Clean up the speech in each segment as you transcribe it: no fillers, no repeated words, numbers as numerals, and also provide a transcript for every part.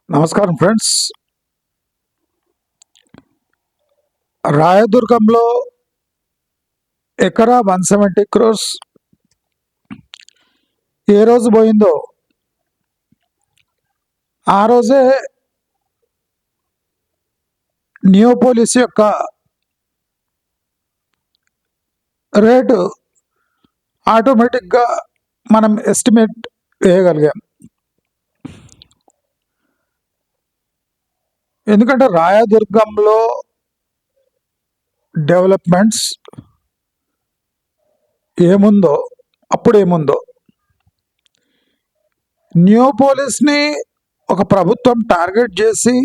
నమస్కారం ఫ్రెండ్స్. రాయదుర్గంలో ఎకరా 170 క్రోర్స్ ఏ రోజు పోయిందో ఆ రోజే నియోపోలిస్ యొక్క రేటు ఆటోమేటిక్గా మనం ఎస్టిమేట్ వేయగలిగాం. ఎందుకంటే రాయదుర్గంలో డెవలప్మెంట్స్ ఏముందో అప్పుడు ఏముందో నియోపోలిస్ని ఒక ప్రభుత్వం టార్గెట్ చేసి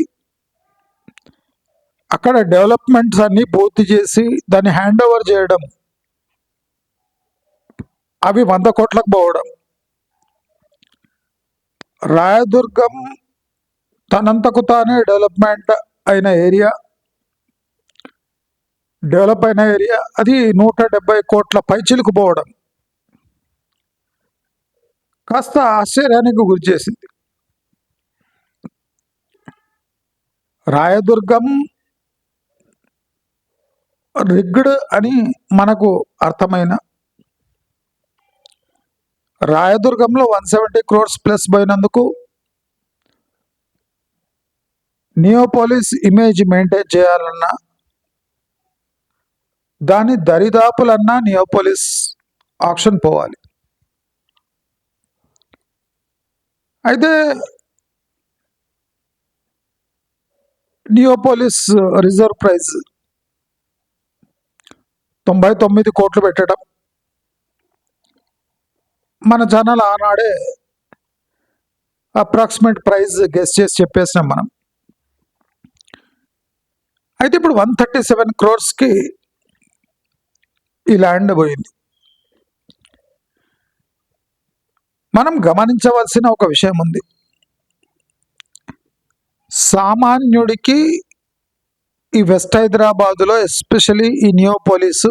అక్కడ డెవలప్మెంట్స్ అన్నీ పూర్తి చేసి దాన్ని హ్యాండ్ ఓవర్ చేయడం, అవి 100 కోట్లకు పోవడం. రాయదుర్గం తనంతకు తానే డెవలప్ అయిన ఏరియా అది 170 కోట్ల పైచిలుకు పోవడం కాస్త ఆశ్చర్యానికి గురి చేసింది. రాయదుర్గం రిగ్డ్ అని మనకు అర్థమైన రాయదుర్గంలో 170 క్రోర్స్ ప్లస్ పోయినందుకు నియోపోలిస్ ఇమేజ్ మెయింటైన్ చేయాలన్నా, దాని దరిదాపులన్నా నియోపోలిస్ ఆక్షన్ పోవాలి. అయితే నియోపోలిస్ రిజర్వ్ ప్రైజ్ 99 కోట్లు పెట్టడం మన ఛానల్ ఆనాడే అప్రాక్సిమేట్ ప్రైస్ గెస్ చేసి చెప్పేసినాం మనం. అయితే ఇప్పుడు 137 క్రోర్స్కి ఈ ల్యాండ్ పోయింది. మనం గమనించవలసిన ఒక విషయం ఉంది. సామాన్యుడికి ఈ వెస్ట్ హైదరాబాదులో ఎస్పెషలీ ఈ నియోపోలిస్,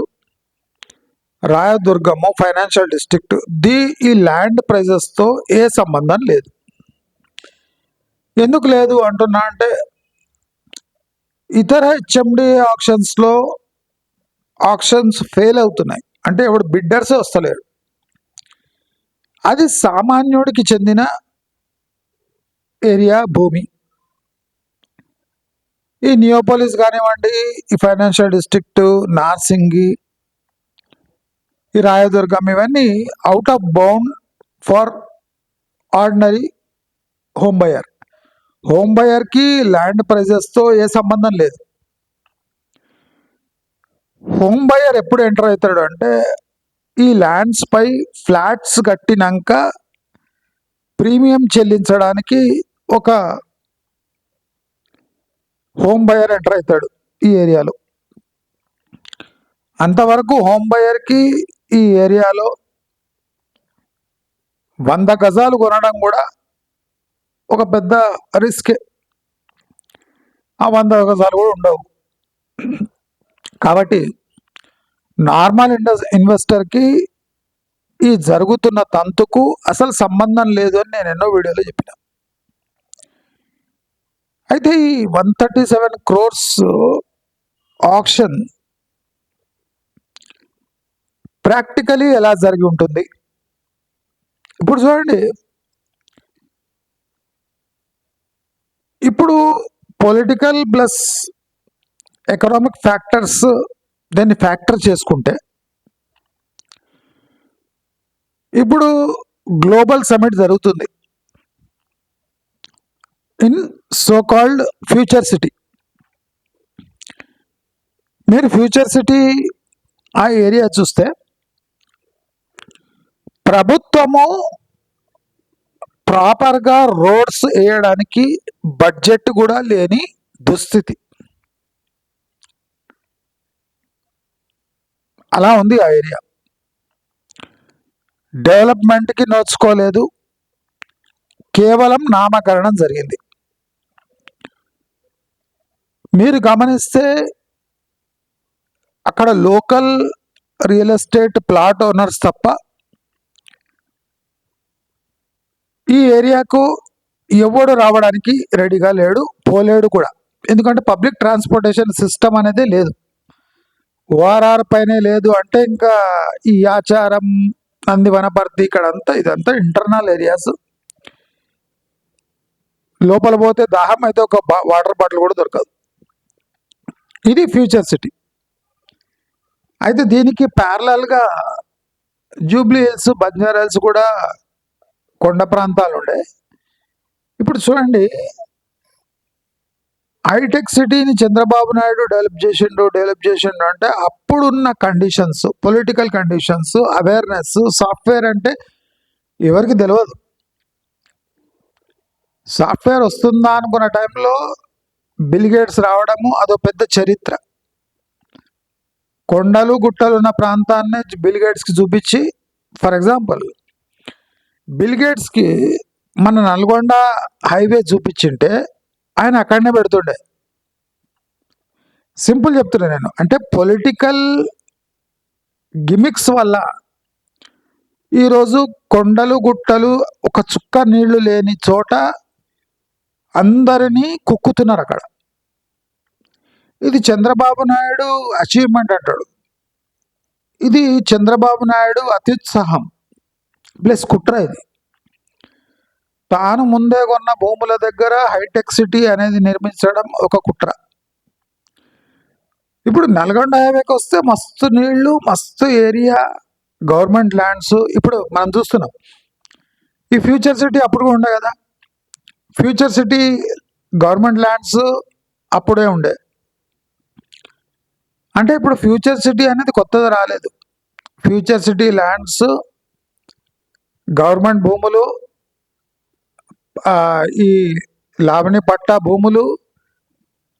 రాయదుర్గము ఫైనాన్షియల్ డిస్ట్రిక్ట్ ఈ ల్యాండ్ ప్రైజెస్తో ఏ సంబంధం లేదు. ఎందుకు లేదు అంటున్నా అంటే, ఇతర హెచ్ఎండి ఆక్షన్స్ ఫెయిల్ అవుతున్నాయి. అంటే ఇప్పుడు బిడ్డర్స్ వస్తలేరు. అది సామాన్యుడికి చెందిన ఏరియా భూమి. ఈ నియోపోలిస్ కానివ్వండి, ఈ ఫైనాన్షియల్ డిస్ట్రిక్ట్, నార్సింగి, ఈ రాయదుర్గం, ఇవన్నీ out of bound for ordinary home buyer. Home బయర్కి ల్యాండ్ ప్రైజెస్తో ఏ సంబంధం లేదు. హోమ్ బయర్ ఎప్పుడు ఎంటర్ అవుతాడు అంటే, ఈ ల్యాండ్స్ పై ఫ్లాట్స్ కట్టినాక ప్రీమియం చెల్లించడానికి ఒక హోమ్ బయర్ ఎంటర్ అవుతాడు ఈ ఏరియాలో. అంతవరకు హోమ్ బయర్కి ఈ ఏరియాలో 100 గజాలు కొనడం కూడా ఒక పెద్ద రిస్కే. ఆ 100 గజాలు కూడా ఉండవు. కాబట్టి నార్మల్ ఇన్వెస్టర్కి ఈ జరుగుతున్న తంతుకు అసలు సంబంధం లేదు అని నేను ఎన్నో వీడియోలో చెప్పిన. అయితే ఈ 137 క్రోర్స్ ఆక్షన్ ప్రాక్టికలీ ఎలా జరిగి ఉంటుంది ఇప్పుడు చూడండి. ఇప్పుడు పొలిటికల్ ప్లస్ ఎకనామిక్ ఫ్యాక్టర్స్ దాన్ని ఫ్యాక్టర్ చేసుకుంటే, ఇప్పుడు గ్లోబల్ సమిట్ జరుగుతుంది in so called future city. మీరు ఫ్యూచర్ సిటీ ఆ ఏరియా చూస్తే ప్రభుత్వము ప్రాపర్గా రోడ్స్ వేయడానికి బడ్జెట్ కూడా లేని దుస్థితి. అలా ఉంది ఆ ఏరియా. డెవలప్మెంట్కి నోచుకోలేదు, కేవలం నామకరణం జరిగింది. మీరు గమనిస్తే అక్కడ local real estate plot owners తప్ప ఈ ఏరియాకు ఎవడు రావడానికి రెడీగా లేడు, పోలేడు కూడా. ఎందుకంటే పబ్లిక్ ట్రాన్స్పోర్టేషన్ సిస్టమ్ అనేది లేదు. ఓఆర్ఆర్ పైనే లేదు అంటే ఇంకా ఈ ఆచారం, నంది వనపర్తి ఇక్కడంతా ఇదంతా ఇంటర్నల్ ఏరియాస్. లోపల పోతే దాహం అయితే ఒక వాటర్ బాటిల్ కూడా దొరకదు. ఇది ఫ్యూచర్ సిటీ. అయితే దీనికి ప్యారలల్గా జూబ్లీ హిల్స్, బంజారా హిల్స్ కూడా కొండ ప్రాంతాలు ఉండే. ఇప్పుడు చూడండి, హైటెక్ సిటీని చంద్రబాబు నాయుడు డెవలప్ చేసిండు అంటే అప్పుడున్న conditions, political conditions, awareness, software అంటే ఎవరికి తెలియదు. సాఫ్ట్వేర్ వస్తుందా అనుకున్న టైంలో బిల్ గేట్స్ రావడము అదో పెద్ద చరిత్ర. కొండలు గుట్టలు ఉన్న ప్రాంతాన్ని బిల్ గేట్స్కి చూపించి, ఫర్ ఎగ్జాంపుల్ బిల్ గేట్స్కి మన నల్గొండ హైవే చూపించింటే ఆయన అక్కడనే పెడుతుండే. సింపుల్ చెప్తున్నా నేను, అంటే పొలిటికల్ గిమిక్స్ వల్ల ఈరోజు కొండలు గుట్టలు ఒక చుక్క నీళ్లు లేని చోట అందరినీ కుక్కుతున్నారు అక్కడ. ఇది చంద్రబాబు నాయుడు అచీవ్మెంట్ అంటాడు. ఇది చంద్రబాబు నాయుడు అత్యుత్సాహం ప్లస్ కుట్ర. ఇది తాను ముందే కొన్న భూముల దగ్గర హైటెక్ సిటీ అనేది నిర్మించడం ఒక కుట్ర. ఇప్పుడు నల్గొండ హైవేకి వస్తే మస్తు నీళ్లు, మస్తు ఏరియా, గవర్నమెంట్ ల్యాండ్స్. ఇప్పుడు మనం చూస్తున్నాం ఈ ఫ్యూచర్ సిటీ అప్పుడు కూడా ఉండే కదా. ఫ్యూచర్ సిటీ గవర్నమెంట్ ల్యాండ్స్ అప్పుడే ఉండే. అంటే ఇప్పుడు ఫ్యూచర్ సిటీ అనేది కొత్తది రాలేదు. ఫ్యూచర్ సిటీ ల్యాండ్స్, గవర్నమెంట్ భూములు, ఈ లావణి పట్టా భూములు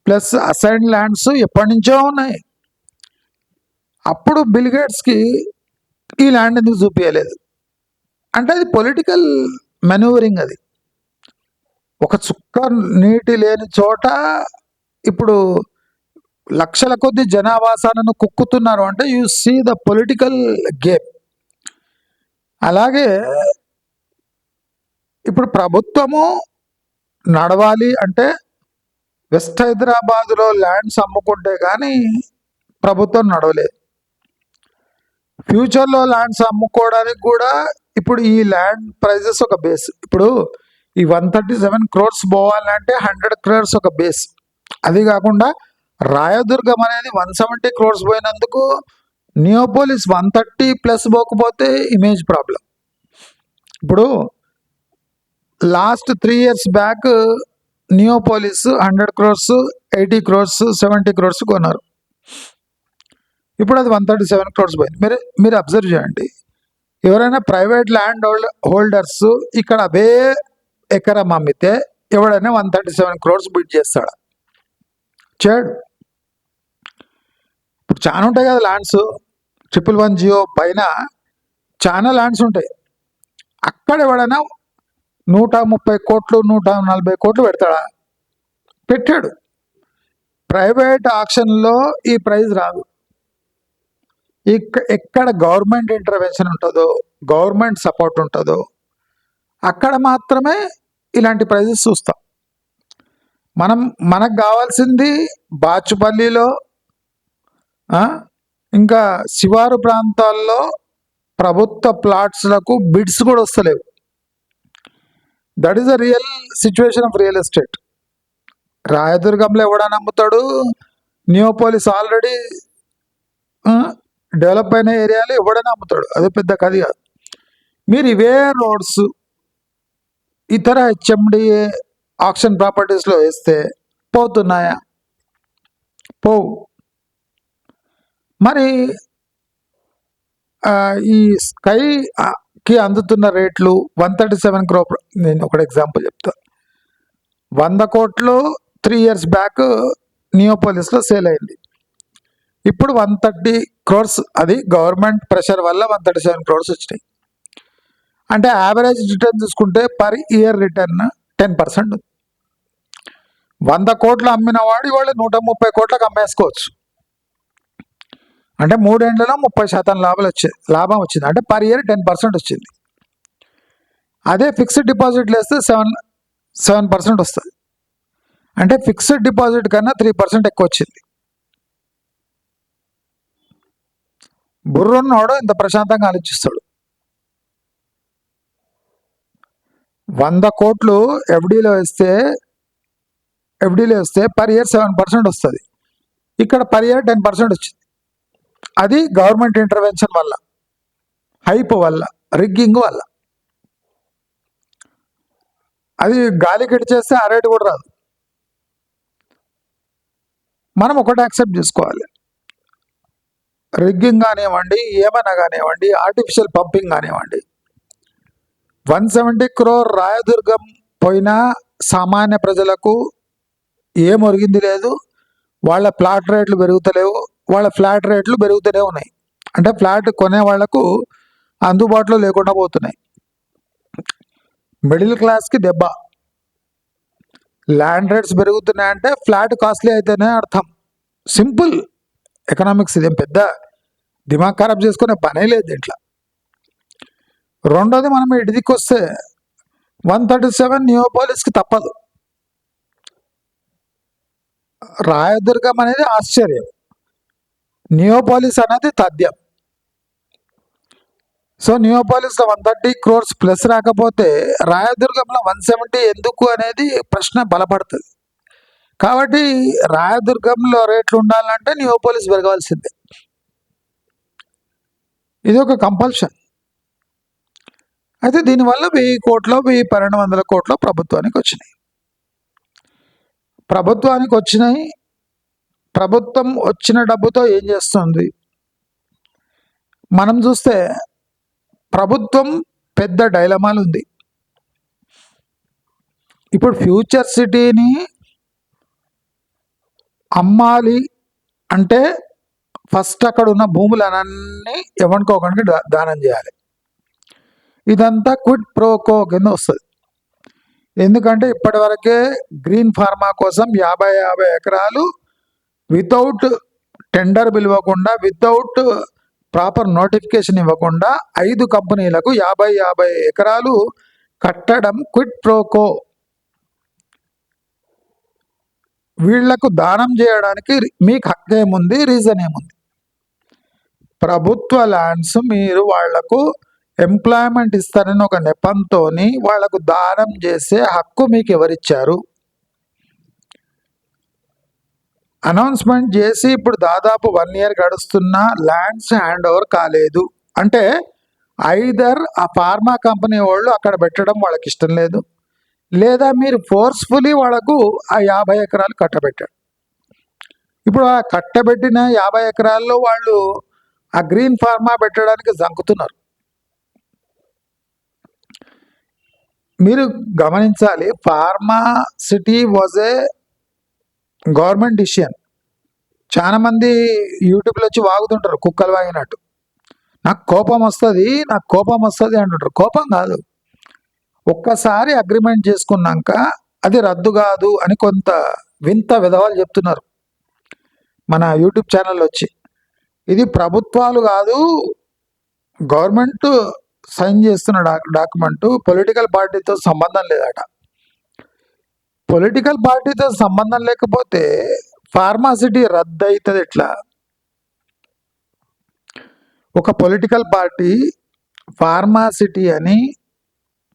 ప్లస్ అసైన్ ల్యాండ్స్ ఎప్పటి నుంచో ఉన్నాయి. అప్పుడు బిల్ గేట్స్కి ఈ ల్యాండ్ ఎందుకు చూపించలేదు అంటే అది పొలిటికల్ మెనూవరింగ్. అది ఒక చుక్క నీటి లేని చోట ఇప్పుడు లక్షల కొద్ది జనావాసాలను కుక్కుతున్నారు అంటే you see the political game. అలాగే ఇప్పుడు ప్రభుత్వము నడవాలి అంటే వెస్ట్ హైదరాబాద్లో ల్యాండ్స్ అమ్ముకుంటే కానీ ప్రభుత్వం నడవలేదు. ఫ్యూచర్లో ల్యాండ్స్ అమ్ముకోవడానికి కూడా ఇప్పుడు ఈ ల్యాండ్ ప్రైజెస్ ఒక బేస్. ఇప్పుడు ఈ 137 crores పోవాలంటే 100 crores ఒక బేస్. అది కాకుండా రాయదుర్గం అనేది 170 crores పోయినందుకు నియోపోలిస్ 130+ పోకపోతే ఇమేజ్ ప్రాబ్లం. ఇప్పుడు last 3 years back Neopolis 100 crores, 80 crores, 70 crores కొన్నారు. ఇప్పుడు అది 137 crores పోయింది. మీరు అబ్జర్వ్ చేయండి, ఎవరైనా ప్రైవేట్ ల్యాండ్ హోల్డర్స్ ఇక్కడ అవే ఎకరం అమ్మితే ఎవడైనా 137 crores బిడ్ చేస్తాడా? చేయడు. ఇప్పుడు చాలా ఉంటాయి కదా ల్యాండ్స్. 111 పైన చాలా ల్యాండ్స్ ఉంటాయి. అక్కడ ఎవడైనా 130 కోట్లు 140 కోట్లు పెడతాడా? పెట్టాడు. ప్రైవేట్ ఆక్షన్లో ఈ ప్రైజ్ రాదు. ఎక్కడ గవర్నమెంట్ ఇంటర్వెన్షన్ ఉంటుందో, గవర్నమెంట్ సపోర్ట్ ఉంటుందో అక్కడ మాత్రమే ఇలాంటి ప్రైజెస్ చూస్తాం. మనకు కావాల్సింది బాచుపల్లిలో, ఇంకా శివారు ప్రాంతాల్లో ప్రభుత్వ ప్లాట్స్లకు బిడ్స్ కూడా వస్తలేవు. That is the real situation of real estate. రాయదుర్గంలో ఎవడని అమ్ముతాడు? నియోపోలిస్ ఆల్రెడీ డెవలప్ అయిన ఏరియాలో ఎవడైనా అమ్ముతాడు. అదే పెద్ద కథ కాదు. మీరు ఇవే రోడ్స్ ఇతర హెచ్ఎండిఏ ఆక్షన్ ప్రాపర్టీస్లో వేస్తే పోతున్నాయా? పోవు. మరి ఈ స్కైకి అందుతున్న రేట్లు 137 crore. నేను ఒకటి ఎగ్జాంపుల్ చెప్తా. 100 కోట్లు 3 years బ్యాక్ నియోపోలిస్లో సేల్ అయింది. ఇప్పుడు 130 crores. అది గవర్నమెంట్ ప్రెషర్ వల్ల 137 crores వచ్చినాయి. అంటే యావరేజ్ రిటర్న్ చూసుకుంటే పర్ ఇయర్ రిటర్న్ 10%. 100 కోట్లు అమ్మిన వాడు ఇవాళ 130 కోట్లకు అమ్మేసుకోవచ్చు. అంటే 3 ఏళ్లలో 30% లాభం వచ్చింది. అంటే పర్ ఇయర్ 10% వచ్చింది. అదే ఫిక్స్డ్ డిపాజిట్లు వేస్తే 7% వస్తుంది. అంటే ఫిక్స్డ్ డిపాజిట్ కన్నా 3% ఎక్కువ వచ్చింది. బుర్రున్నోడు ఇంత ప్రశాంతంగా ఆలోచిస్తాడు. 100 కోట్లు ఎఫ్డీలో వేస్తే పర్ ఇయర్ 7% వస్తుంది. ఇక్కడ పర్ ఇయర్ 10% వచ్చింది. అది గవర్నమెంట్ ఇంటర్వెన్షన్ వల్ల, హైప్ వల్ల, రిగ్గింగ్ వల్ల. అది గాలికి ఇడిచేస్తే ఆ రేటు కూడా రాదు. మనం ఒకటి యాక్సెప్ట్ చేసుకోవాలి, రిగ్గింగ్ కానివ్వండి, ఏమైనా కానివ్వండి, ఆర్టిఫిషియల్ పంపింగ్ కానివ్వండి, 170 crore రాయదుర్గం పోయినా సామాన్య ప్రజలకు ఏం ఒరిగింది లేదు. వాళ్ళ ప్లాట్ రేట్లు పెరుగుతలేవు, వాళ్ళ ఫ్లాట్ రేట్లు పెరుగుతూనే ఉన్నాయి. అంటే ఫ్లాట్ కొనే వాళ్లకు అందుబాటులో లేకుండా పోతున్నాయి. మిడిల్ క్లాస్కి దెబ్బ. ల్యాండ్ రేట్స్ పెరుగుతున్నాయంటే ఫ్లాట్ కాస్ట్లీ అయితేనే అర్థం. సింపుల్ ఎకనామిక్స్, ఇదేం పెద్ద దిమాగ్ ఖరాబ్ చేసుకునే పనే లేదు దీంట్లో. రెండోది, మనం ఇటుదికి వస్తే 137 నియోపాలిస్కి తప్పదు. రాయదుర్గం అనేది ఆశ్చర్యం, నియోపాలిస్ అనేది తథ్యం. సో నియోపాలిస్లో 130 crores ప్లస్ రాకపోతే రాయదుర్గంలో 170 ఎందుకు అనేది ప్రశ్న బలపడుతుంది. కాబట్టి రాయదుర్గంలో రేట్లు ఉండాలంటే నియోపాలిస్ పెరగవలసిందే. ఇది ఒక కంపల్షన్. అయితే దీనివల్ల 1000 కోట్లు 1200 కోట్లు ప్రభుత్వానికి వచ్చినాయి. ప్రభుత్వం వచ్చిన డబ్బుతో ఏం చేస్తుంది? మనం చూస్తే ప్రభుత్వం పెద్ద డైలమాలు ఉంది. ఇప్పుడు ఫ్యూచర్ సిటీని అమ్మాలి అంటే ఫస్ట్ అక్కడ ఉన్న భూములన్నీ ఎవరికొకరికి దానం చేయాలి. ఇదంతా క్విడ్ ప్రోకో కింద వస్తుంది. ఎందుకంటే ఇప్పటి వరకే గ్రీన్ ఫార్మా కోసం 50 ఎకరాలు వితౌట్ టెండర్ పిలవకుండా, వితౌట్ ప్రాపర్ నోటిఫికేషన్ ఇవ్వకుండా 5 కంపెనీలకు 50 ఎకరాలు కట్టడం క్విడ్ ప్రోకో. వీళ్లకు దానం చేయడానికి మీకు హక్కు ఏముంది, రీజన్ ఏముంది? ప్రభుత్వ ల్యాండ్స్ మీరు వాళ్లకు ఎంప్లాయ్మెంట్ ఇస్తారని ఒక నెపంతో వాళ్లకు దానం చేసే హక్కు మీకు ఎవరిచ్చారు? అనౌన్స్మెంట్ చేసి ఇప్పుడు దాదాపు 1 year గడుస్తున్నా ల్యాండ్స్ హ్యాండ్ ఓవర్ కాలేదు. అంటే ఐదర్ ఆ ఫార్మా కంపెనీ వాళ్ళు అక్కడ పెట్టడం వాళ్ళకి ఇష్టం లేదు, లేదా మీరు ఫోర్స్ఫుల్లీ వాళ్ళకు ఆ 50 ఎకరాలు కట్టబెట్టాడు. ఇప్పుడు ఆ కట్టబెట్టిన 50 ఎకరాల్లో వాళ్ళు ఆ గ్రీన్ ఫార్మా పెట్టడానికి జంకుతున్నారు. మీరు గమనించాలి, pharma city was a government decision. చాలా మంది యూట్యూబ్లో వచ్చి వాగుతుంటారు కుక్కలు వాగినట్టు. నాకు కోపం వస్తుంది అంటుంటారు. కోపం కాదు, ఒక్కసారి అగ్రిమెంట్ చేసుకున్నాక అది రద్దు కాదు అని కొంత వింత విధవాలు చెప్తున్నారు మన యూట్యూబ్ ఛానల్ వచ్చి. ఇది ప్రభుత్వాలు కాదు, గవర్నమెంట్ సైన్ చేస్తున్న డాక్యుమెంటు. పొలిటికల్ పార్టీతో సంబంధం లేదట. పొలిటికల్ పార్టీతో సంబంధం లేకపోతే ఫార్మాసిటీ రద్దు అవుతుంది ఎట్లా? ఒక పొలిటికల్ పార్టీ ఫార్మాసిటీ అని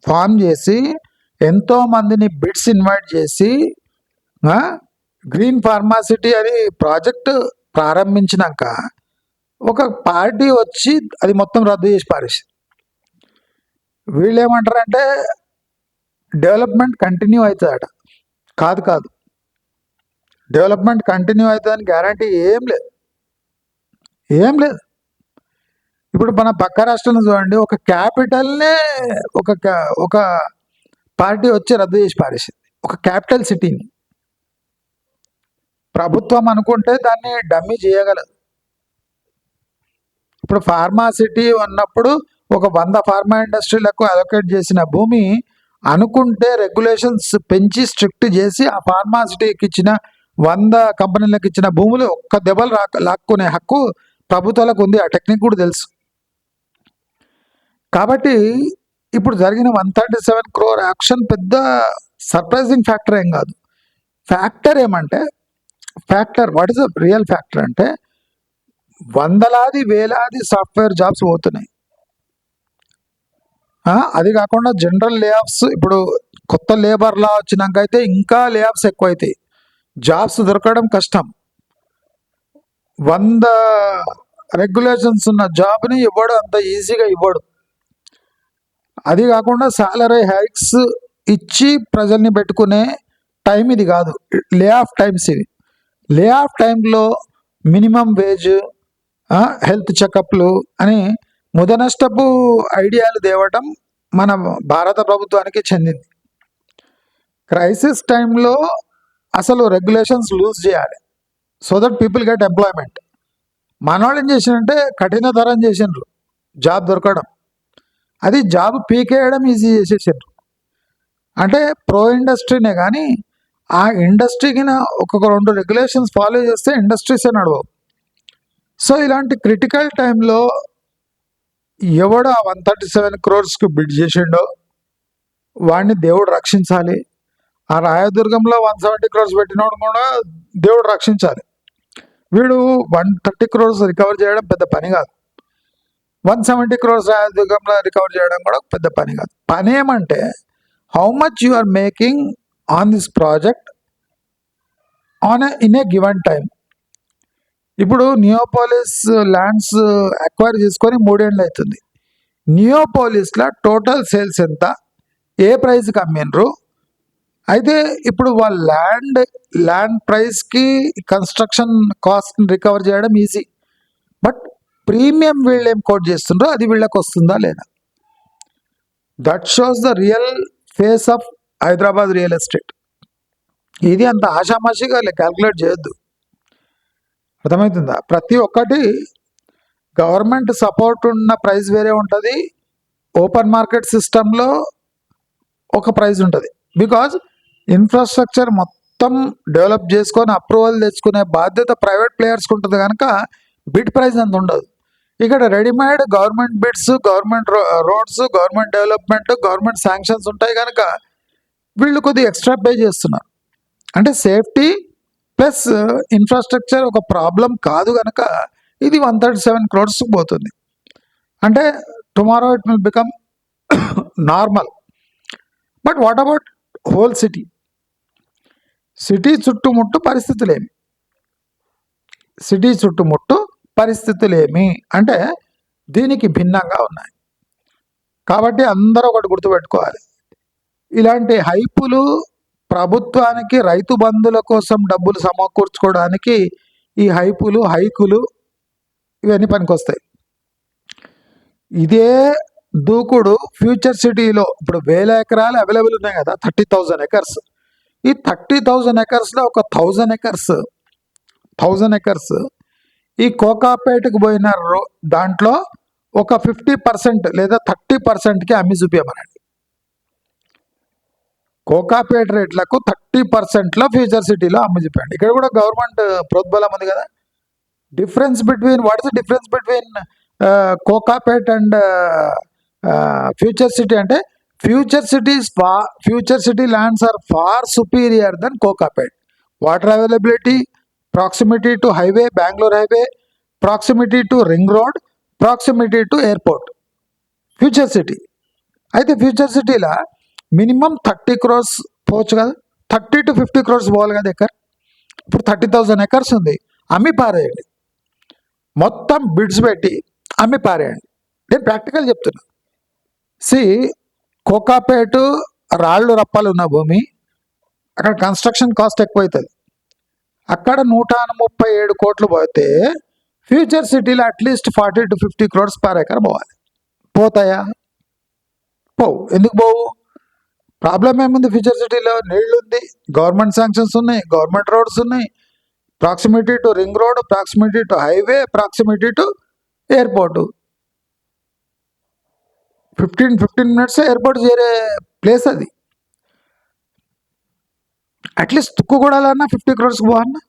ఫామ్ చేసి ఎంతోమందిని బిడ్స్ ఇన్వైట్ చేసి గ్రీన్ ఫార్మాసిటీ అని ప్రాజెక్టు ప్రారంభించినాక ఒక పార్టీ వచ్చి అది మొత్తం రద్దు చేసి పారేసి, వీళ్ళు ఏమంటారంటే డెవలప్మెంట్ కంటిన్యూ అవుతుందట. కాదు, డెవలప్మెంట్ కంటిన్యూ అవుతుందని గ్యారంటీ ఏం లేదు. ఇప్పుడు మన పక్క రాష్ట్రంలో చూడండి, ఒక క్యాపిటల్నే ఒక పార్టీ వచ్చి రద్దు చేసి పారేసింది, ఒక క్యాపిటల్ సిటీని. ప్రభుత్వం అనుకుంటే దాన్ని డమ్మీ చేయగలదు. ఇప్పుడు ఫార్మా సిటీ ఉన్నప్పుడు ఒక 100 ఫార్మా ఇండస్ట్రీలకు అలొకేట్ చేసిన భూమి అనుకుంటే రెగ్యులేషన్స్ పెంచి స్ట్రిక్ట్ చేసి ఆ ఫార్మా సిటీకి ఇచ్చిన 100 కంపెనీలకు ఇచ్చిన భూములు ఒక్క దెబ్బలు లాక్కునే హక్కు ప్రభుత్వాలకు ఉంది. ఆ టెక్నిక్ కూడా తెలుసు. కాబట్టి ఇప్పుడు జరిగిన 137 crore యాక్షన్ పెద్ద సర్ప్రైజింగ్ ఫ్యాక్టర్ ఏం కాదు. ఫ్యాక్టర్ ఏమంటే, what is the real factor అంటే, వందలాది వేలాది సాఫ్ట్వేర్ జాబ్స్ పోతున్నాయి. అది కాకుండా జనరల్ లే ఆఫ్స్, ఇప్పుడు కొత్త లేబర్ లా వచ్చినాక అయితే ఇంకా లే ఆఫ్స్ ఎక్కువ అవుతాయి. జాబ్స్ దొరకడం కష్టం. 100 రెగ్యులేషన్స్ ఉన్న జాబ్ని ఇవ్వడు అంత ఈజీగా ఇవ్వడు. అది కాకుండా సాలరీ హైక్స్ ఇచ్చి ప్రజల్ని పెట్టుకునే టైం ఇది కాదు. లే ఆఫ్ టైమ్స్ ఇవి. లే ఆఫ్ టైంలో మినిమం వేజ్, హెల్త్ చెకప్లు అని ముదనష్టపు ఐడియాలు తేవటం మన భారత ప్రభుత్వానికి చెందింది. క్రైసిస్ టైంలో అసలు రెగ్యులేషన్స్ లూజ్ చేయాలి, so that people get employment. మనవాళ్ళు ఏం చేసిందంటే కఠినతరం చేసిండ్రు జాబ్ దొరకడం. అది జాబ్ పీకేయడం ఈజీ చేసేసిండ్రు. అంటే ప్రో ఇండస్ట్రీనే కానీ ఆ ఇండస్ట్రీకి ఒక్కొక్క 2 రెగ్యులేషన్స్ ఫాలో చేస్తే ఇండస్ట్రీసే నడవవు. సో ఇలాంటి క్రిటికల్ టైంలో ఎవడు ఆ 137 crores బిడ్ చేసిండో వాడిని దేవుడు రక్షించాలి. ఆ రాయదుర్గంలో 170 crores పెట్టినోడు కూడా దేవుడు రక్షించాలి. వీడు 130 crores రికవర్ చేయడం పెద్ద పని కాదు. 170 crores రాయదుర్గంలో రికవర్ చేయడం కూడా పెద్ద పని కాదు. పని ఏమంటే, how much you are making on this project in a given time. ఇప్పుడు నియోపోలిస్ ల్యాండ్స్ అక్వైర్ చేసుకొని 3 ఏళ్ళు అవుతుంది. నియోపోలిస్లో టోటల్ సేల్స్ ఎంత, ఏ ప్రైస్కి అమ్మినరు. అయితే ఇప్పుడు వాళ్ళ ల్యాండ్ ప్రైస్కి కన్స్ట్రక్షన్ కాస్ట్ని రికవర్ చేయడం ఈజీ. బట్ ప్రీమియం వీళ్ళు ఏం కోట్ చేస్తుండ్రో అది వీళ్ళకి వస్తుందా లేదా. That shows the real face of Hyderabad real estate. ఇది అంత ఆషామాషిగా క్యాల్కులేట్ చేయొద్దు. అర్థమవుతుందా? ప్రతి ఒక్కటి గవర్నమెంట్ సపోర్ట్ ఉన్న ప్రైస్ వేరే ఉంటుంది, ఓపెన్ మార్కెట్ సిస్టంలో ఒక ప్రైస్ ఉంటుంది. బికాజ్ ఇన్ఫ్రాస్ట్రక్చర్ మొత్తం డెవలప్ చేసుకొని అప్రూవల్ తెచ్చుకునే బాధ్యత ప్రైవేట్ ప్లేయర్స్కి ఉంటుంది కనుక బిడ్ ప్రైస్ అంత ఉండదు. ఇక్కడ readymade government bids, government roads, government development, government sanctions ఉంటాయి కనుక వీళ్ళు కొద్దిగా ఎక్స్ట్రా పే చేస్తున్నారు. అంటే సేఫ్టీ ప్లస్ ఇన్ఫ్రాస్ట్రక్చర్ ఒక ప్రాబ్లం కాదు కనుక ఇది 137 crores పోతుంది. అంటే tomorrow it will become normal. But what about whole city? City చుట్టుముట్టు పరిస్థితులేమి అంటే దీనికి భిన్నంగా ఉన్నాయి. కాబట్టి అందరూ ఒకటి గుర్తుపెట్టుకోవాలి, ఇలాంటి హైపులు ప్రభుత్వానికి రైతు బంధుల కోసం డబ్బులు సమకూర్చుకోవడానికి ఈ హైకులు ఇవన్నీ పనికొస్తాయి. ఇదే దూకుడు ఫ్యూచర్ సిటీలో ఇప్పుడు 1000 ఎకరాలు అవైలబుల్ ఉన్నాయి కదా, 30,000 acres. ఈ 30,000 acresలో ఒక 1,000 acres ఈ కోకాపేటకు పోయిన దాంట్లో ఒక 50% లేదా 30%కి అమ్మి చూపించమనండి. కోకాపేట రేట్లకు 30%లో ఫ్యూచర్ సిటీలో అమ్మి చూపండి. ఇక్కడ కూడా గవర్నమెంట్ ప్రోద్బలం ఉంది కదా. What is the difference between Kokapet and future city అంటే future city lands are far superior than Kokapet. Water availability, proximity to highway, Bengaluru highway, proximity to ring road, proximity to airport future city. అయితే future సిటీలో minimum 30 crores పోవచ్చు కదా, 30 to 50 crores పోవాలి కదా acre. ఇప్పుడు 30,000 acres ఉంది, అమ్మి పారేయండి. మొత్తం బిడ్స్ పెట్టి అమ్మి పారేయండి. నేను ప్రాక్టికల్ చెప్తున్నా. కోకాపేటు రాళ్ళు రప్పాలు ఉన్న భూమి, అక్కడ కన్స్ట్రక్షన్ కాస్ట్ ఎక్కువ అవుతుంది. అక్కడ 137 కోట్లు పోతే ఫ్యూచర్ సిటీలో at least 40 to 50 crores per acre పోవాలి. పోతాయా? పోవు. ఎందుకు పోవు? ప్రాబ్లం ఏముంది? ఫ్యూచర్ సిటీలో నీళ్లు ఉంది, గవర్నమెంట్ శాంక్షన్స్ ఉన్నాయి, గవర్నమెంట్ రోడ్స్ ఉన్నాయి, proximity to ring road, proximity to highway, proximity to airport. 15 minutes airport చేరే ప్లేస్ అది. అట్లీస్ట్ తుక్కుగూడలన్నా 50 crores పోవన్నా.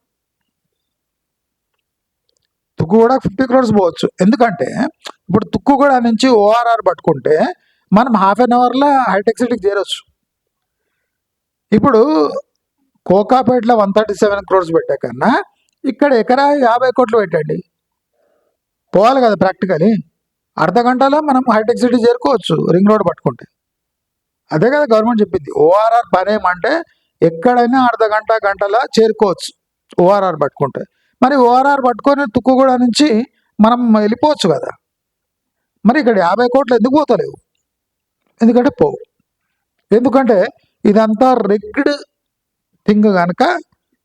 తుక్కుగూడ 50 crores పోవచ్చు. ఎందుకంటే ఇప్పుడు తుక్కుగూడ నుంచి ORR పట్టుకుంటే మనం 1/2 an hourలో హైటెక్ సిటీకి చేరొచ్చు. ఇప్పుడు కోకాపేటలో 137 crores పెట్టే కన్నా ఇక్కడ ఎకరా 50 కోట్లు పెట్టండి, పోవాలి కదా ప్రాక్టికలీ. అర్ధ గంటలో మనం హైటెక్ సిటీ చేరుకోవచ్చు రింగ్ రోడ్ పట్టుకుంటే. అదే కదా గవర్నమెంట్ చెప్పింది. ఓఆర్ఆర్ పని ఏమంటే ఎక్కడైనా అర్ధ గంటలో చేరుకోవచ్చు ఓఆర్ఆర్ పట్టుకుంటే. మరి ఓఆర్ఆర్ పట్టుకొని తుక్కుగూడ నుంచి మనం వెళ్ళిపోవచ్చు కదా. మరి ఇక్కడ 50 కోట్లు ఎందుకు పోతలేవు? ఎందుకంటే పోవు. ఎందుకంటే ఇదంతా రిగ్డ్ థింగ్ కనుక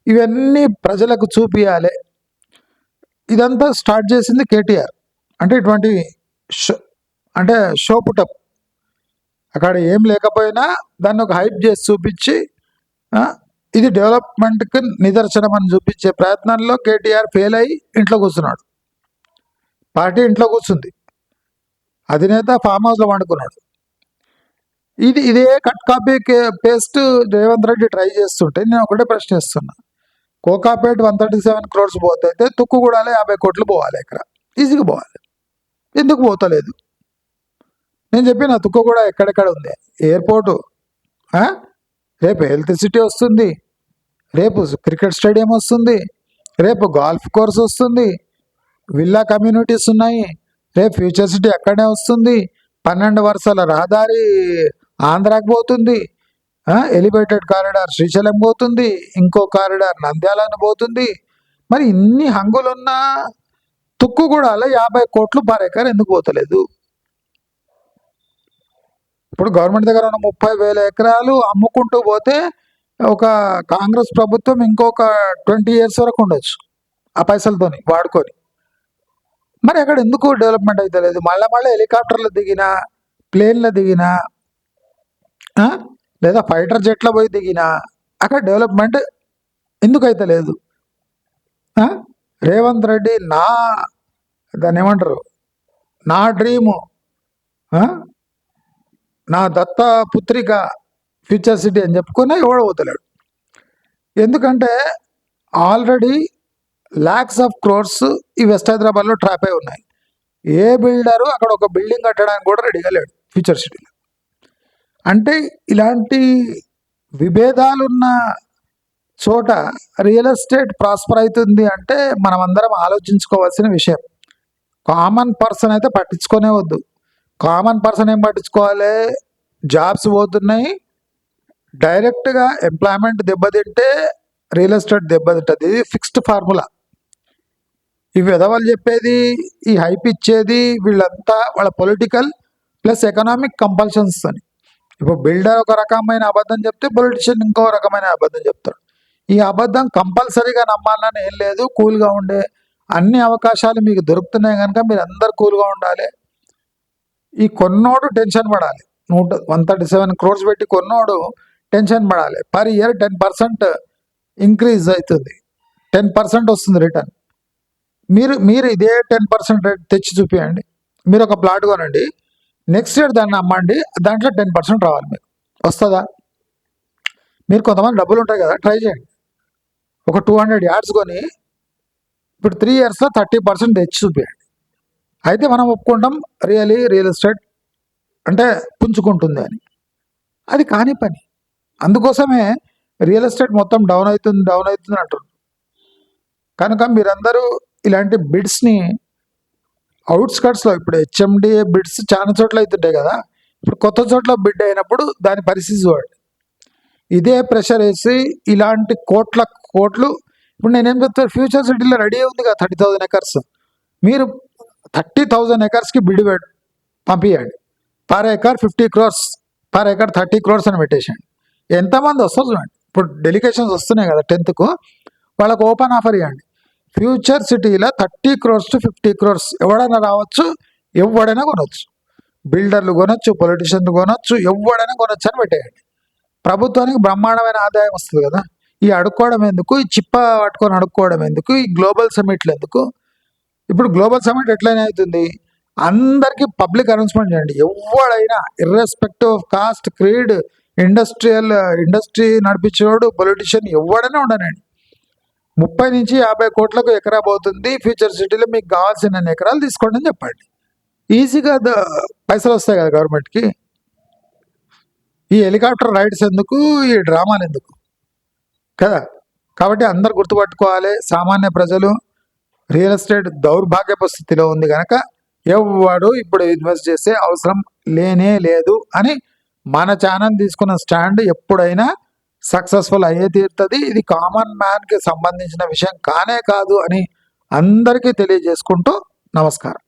ఇవన్నీ ప్రజలకు చూపియాలి. ఇదంతా స్టార్ట్ చేసింది కేటీఆర్. అంటే ఇటువంటి అంటే షో పుటప్, అక్కడ ఏం లేకపోయినా దాన్ని ఒక హైప్ చేసి చూపించి ఇది డెవలప్మెంట్కి నిదర్శనం అని చూపించే ప్రయత్నంలో కేటీఆర్ ఫెయిల్ అయ్యి ఇంట్లో కూర్చున్నాడు. పార్టీ ఇంట్లో కూర్చుంది, అధినేత ఫామ్ హౌస్లో వండుకున్నాడు. ఇదే cut copy paste Revanth Reddy try చేస్తుంటే నేను ఒకటే ప్రశ్నిస్తున్నా. కోకాపేట 137 crores పోతే తుక్కుగూడలో 50 కోట్లు పోవాలి, ఇక్కడ ఈజీగా పోవాలి. ఎందుకు పోతలేదు? నేను చెప్పిన తుక్కుగూడ ఎక్కడెక్కడ ఉంది, ఎయిర్పోర్టు, రేపు హెల్త్ సిటీ వస్తుంది, రేపు క్రికెట్ స్టేడియం వస్తుంది, రేపు గాల్ఫ్ కోర్స్ వస్తుంది, విల్లా కమ్యూనిటీస్ ఉన్నాయి, రేపు ఫ్యూచర్ సిటీ అక్కడనే వస్తుంది, 12 వరుసల రహదారి ఆంధ్రాకి పోతుంది, ఎలివేటెడ్ కారిడార్ శ్రీశైలం పోతుంది, ఇంకో కారిడార్ నంద్యాలను పోతుంది. మరి ఇన్ని హంగులున్న తుక్కుగూడలో 50 కోట్లు పర్ ఎకర్ ఎందుకు పోతలేదు? ఇప్పుడు గవర్నమెంట్ దగ్గర ఉన్న 30,000 ఎకరాలు అమ్ముకుంటూ పోతే ఒక కాంగ్రెస్ ప్రభుత్వం ఇంకొక 20 years వరకు ఉండొచ్చు ఆ పైసలతోని వాడుకొని. మరి అక్కడ ఎందుకు డెవలప్మెంట్ అయితే లేదు? మళ్ళీ హెలికాప్టర్లు దిగినా, ప్లేన్లో దిగినా, లేదా ఫైటర్ జెట్లో పోయి దిగినా అక్కడ డెవలప్మెంట్ ఎందుకు అయితే లేదు? రేవంత్ రెడ్డి దాన్ని ఏమంటారు, నా డ్రీము, నా దత్త పుత్రిక ఫ్యూచర్ సిటీ అని చెప్పుకున్నా ఎవడ పోతలేడు. ఎందుకంటే ఆల్రెడీ lakhs of crores ఈ వెస్ట్ హైదరాబాద్లో ట్రాప్ అయి ఉన్నాయి. ఏ బిల్డరు అక్కడ ఒక బిల్డింగ్ కట్టడానికి కూడా రెడీగా లేడు ఫ్యూచర్ సిటీలో. అంటే ఇలాంటి విభేదాలున్న చోట రియల్ ఎస్టేట్ ప్రాస్పర్ అవుతుంది అంటే మనం అందరం ఆలోచించుకోవాల్సిన విషయం. కామన్ పర్సన్ అయితే పట్టించుకొనే వద్దు. కామన్ పర్సన్ ఏం పట్టించుకోవాలి? జాబ్స్ పోతున్నాయి, డైరెక్ట్గా ఎంప్లాయ్మెంట్ దెబ్బతింటే రియల్ ఎస్టేట్ దెబ్బతింటుంది. ఇది ఫిక్స్డ్ ఫార్ములా. ఈ విధవలు చెప్పేది, ఈ హైప్ ఇచ్చేది వీళ్ళంతా వాళ్ళ పొలిటికల్ ప్లస్ ఎకనామిక్ కంపల్షన్స్ అని. ఇప్పుడు బిల్డర్ ఒక రకమైన అబద్ధం చెప్తే పొలిటిషియన్ ఇంకో రకమైన అబద్ధం చెప్తాడు. ఈ అబద్ధం కంపల్సరీగా నమ్మాలని ఏం లేదు. కూల్గా ఉండే అన్ని అవకాశాలు మీకు దొరుకుతున్నాయి కనుక మీరు అందరు కూల్గా ఉండాలి. ఈ కొన్నోడు టెన్షన్ పడాలి. 137 crores పెట్టి కొన్నోడు టెన్షన్ పడాలి. పర్ ఇయర్ 10% ఇంక్రీజ్ అవుతుంది, 10% వస్తుంది రిటర్న్. మీరు ఇదే 10% రేట్ తెచ్చి చూపించండి. మీరు ఒక ప్లాట్ కొనండి, నెక్స్ట్ ఇయర్ దాన్ని అమ్మండి, దాంట్లో 10% రావాలి. మీకు వస్తుందా? మీరు కొంతమంది డబ్బులు ఉంటాయి కదా, ట్రై చేయండి. ఒక 200 yards కొని ఇప్పుడు 3 yearsలో 30% తెచ్చి చూపించండి. అయితే మనం ఒప్పుకుంటాం రియల్ ఎస్టేట్ అంటే పుంజుకుంటుంది అని. అది కాని పని. అందుకోసమే రియల్ ఎస్టేట్ మొత్తం డౌన్ అవుతుంది అంటారు. కనుక మీరందరూ ఇలాంటి బిడ్స్ని అవుట్స్కట్స్లో, ఇప్పుడు హెచ్ఎండిఏ బిడ్స్ చాలా చోట్ల అవుతుంటాయి కదా, ఇప్పుడు కొత్త చోట్ల బిడ్ అయినప్పుడు దాని పరిస్థితి చూడండి. ఇదే ప్రెషర్ వేసి ఇలాంటి కోట్లు ఇప్పుడు నేనేం చెప్తాను, ఫ్యూచర్ సిటీలో రెడీ ఉంది కదా 30,000 acres. మీరు 30,000 acresకి బిడ్ పంపించండి. Per acre 50 crores, per acre 30 crores అని పెట్టేసండి. ఎంతమంది వస్తారు చూడండి. ఇప్పుడు డెలిగేషన్స్ వస్తున్నాయి కదా 10th, వాళ్ళకు ఓపెన్ ఆఫర్ ఇవ్వండి. ఫ్యూచర్ సిటీలో 30 crores to 50 crores ఎవడైనా రావచ్చు, ఎవడైనా కొనవచ్చు. బిల్డర్లు కొనొచ్చు, పొలిటీషియన్లు కొనొచ్చు, ఎవడైనా కొనొచ్చు అని పెట్టేయండి. ప్రభుత్వానికి బ్రహ్మాండమైన ఆదాయం వస్తుంది కదా. ఈ అడుక్కోవడం ఎందుకు, ఈ చిప్ప పట్టుకొని అడుక్కోవడం ఎందుకు, ఈ గ్లోబల్ సమిట్లు ఎందుకు? ఇప్పుడు గ్లోబల్ సమిట్ ఎట్లయినా అవుతుంది, అందరికీ పబ్లిక్ అనౌన్స్మెంట్ చేయండి. ఎవడైనా irrespective of caste, creed, industry నడిపించేవాడు, పొలిటీషియన్ ఎవడైనా ఉండనండి, 30 నుంచి 50 కోట్లకు ఎకరా పోతుంది. ఫ్యూచర్ సిటీలో మీకు కావాల్సిన ఎకరాలు తీసుకోండి అని చెప్పండి. ఈజీగా పైసలు వస్తాయి కదా గవర్నమెంట్కి. ఈ హెలికాప్టర్ రైడ్స్ ఎందుకు, ఈ డ్రామాలు ఎందుకు కదా. కాబట్టి అందరు గుర్తుపట్టుకోవాలి, సామాన్య ప్రజలు రియల్ ఎస్టేట్ దౌర్భాగ్యపు స్థితిలో ఉంది కనుక ఎవడు ఇప్పుడు ఇన్వెస్ట్ చేసే అవసరం లేనే లేదు అని మన ఛానల్ తీసుకున్న స్టాండ్ ఎప్పుడైనా సక్సెస్ఫుల్ అయ్యే తీరుతుంది. ఇది కామన్ మ్యాన్కి సంబంధించిన విషయం కానే కాదు అని అందరికీ తెలియజేసుకుంటూ నమస్కారం.